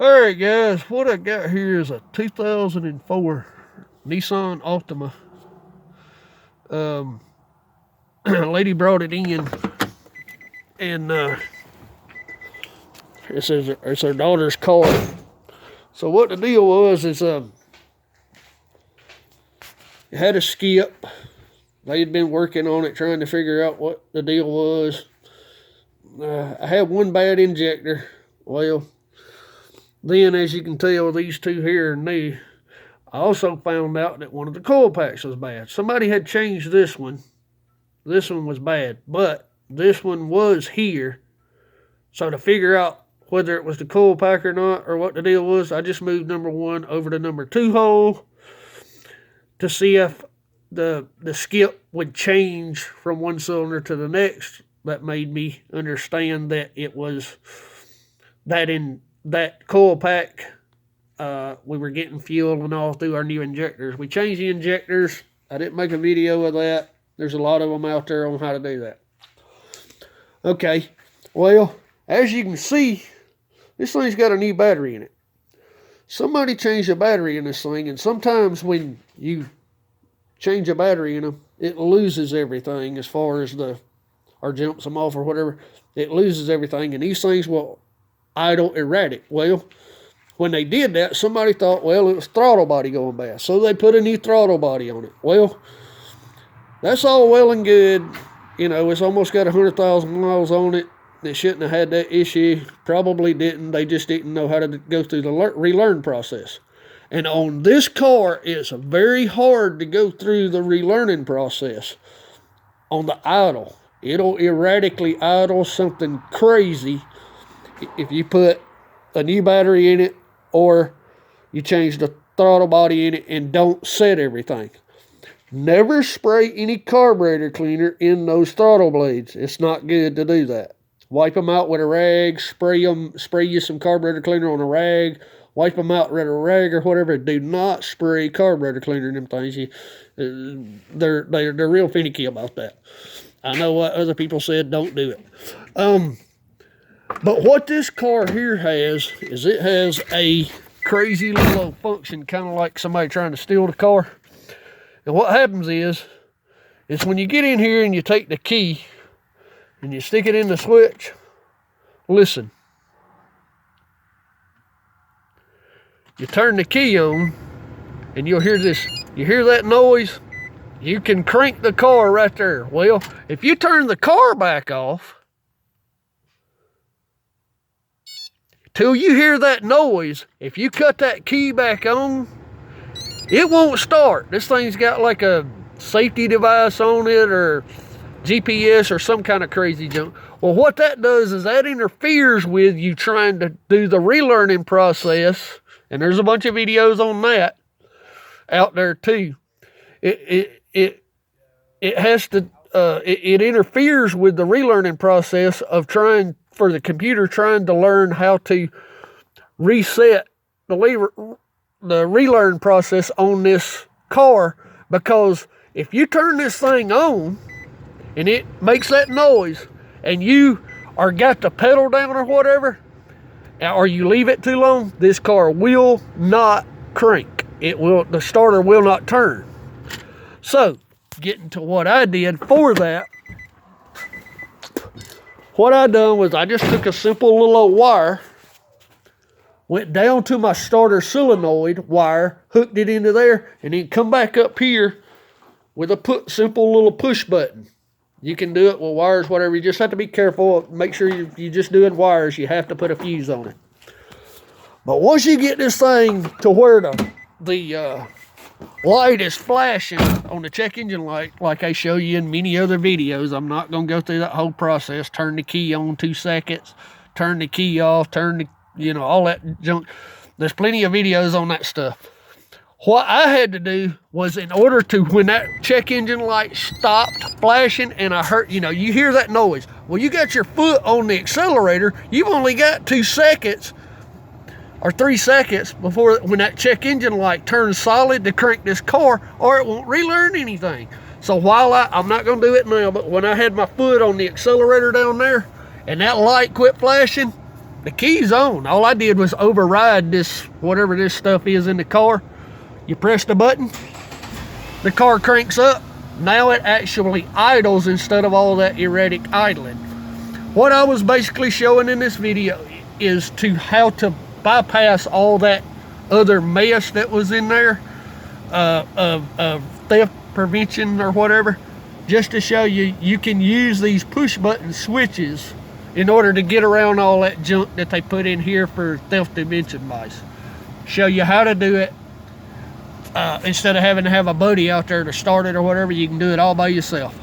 Alright guys, what I got here is a 2004 Nissan Altima. Um, a lady brought it in, and it's her daughter's car. So what the deal was is it had a skip. They had been working on it, trying to figure out what the deal was. I had one bad injector. Well, then, as you can tell, these two here are new. I also found out that one of the coil packs was bad. Somebody had changed this one. This one was bad, but this one was here. So to figure out whether it was the coil pack or not, or what the deal was, I just moved number one over to number two hole to see if the skip would change from one cylinder to the next. That made me understand that it was that in that coil pack, we were getting fuel and all through our new injectors. We changed the injectors. I didn't make a video of that. There's a lot of them out there on how to do that. Okay, well, as you can see, this thing's got a new battery in it. Somebody changed the battery in this thing, and sometimes when you change a battery in them, it loses everything as far as or jumps them off or whatever. It loses everything, and these things will idle erratic. Well, when they did that, somebody thought, well, it was throttle body going bad, so they put a new throttle body on it. Well, that's all well and good. You know, it's almost got 100,000 miles on it. They shouldn't have had that issue. Probably didn't. They just didn't know how to go through the relearn process. And on this car, it's very hard to go through the relearning process. On the idle, it'll erratically idle something crazy if you put a new battery in it or you change the throttle body in it and don't set everything. Never spray any carburetor cleaner in those throttle blades. It's not good to do that. Wipe them out with a rag, spray you some carburetor cleaner on a rag, wipe them out with a rag or whatever. Do not spray carburetor cleaner in them things. They're real finicky about that. I know what other people said, don't do it. But what this car here has is it has a crazy little function, kind of like somebody trying to steal the car. And what happens is when you get in here and you take the key and you stick it in the switch, listen. You turn the key on and you'll hear this. You hear that noise? You can crank the car right there. Well, if you turn the car back off, till you hear that noise, if you cut that key back on, it won't start. This thing's got like a safety device on it or GPS or some kind of crazy junk. Well, what that does is that interferes with you trying to do the relearning process. And there's a bunch of videos on that out there too. It has to, it interferes with the relearning process of for the computer trying to learn how to reset the relearn process on this car, because if you turn this thing on and it makes that noise and you got the pedal down or whatever, or you leave it too long, this car will not crank. The starter will not turn. So, getting to what I did for that, what I done was I just took a simple little wire, went down to my starter solenoid wire, hooked it into there, and then come back up here with a simple little push button. You can do it with wires, whatever. You just have to be careful. Make sure you're just doing wires. You have to put a fuse on it. But once you get this thing to where the light is flashing on the check engine light, like I show you in many other videos, I'm not going to go through that whole process. Turn the key on 2 seconds, turn the key off, all that junk. There's plenty of videos on that stuff. What I had to do was, in order to, when that check engine light stopped flashing and I heard, you hear that noise. Well, you got your foot on the accelerator. You've only got 2 seconds or 3 seconds before when that check engine light turns solid to crank this car, or it won't relearn anything. So while I'm not going to do it now, but when I had my foot on the accelerator down there and that light quit flashing, The key's on. All I did was override this, whatever this stuff is in the car. You press the button, the car cranks up. Now it actually idles instead of all that erratic idling. What I was basically showing in this video is how to bypass all that other mess that was in there of theft prevention or whatever, just to show you you can use these push button switches in order to get around all that junk that they put in here for theft prevention wise. Show you how to do it. Instead of having to have a buddy out there to start it or whatever, you can do it all by yourself.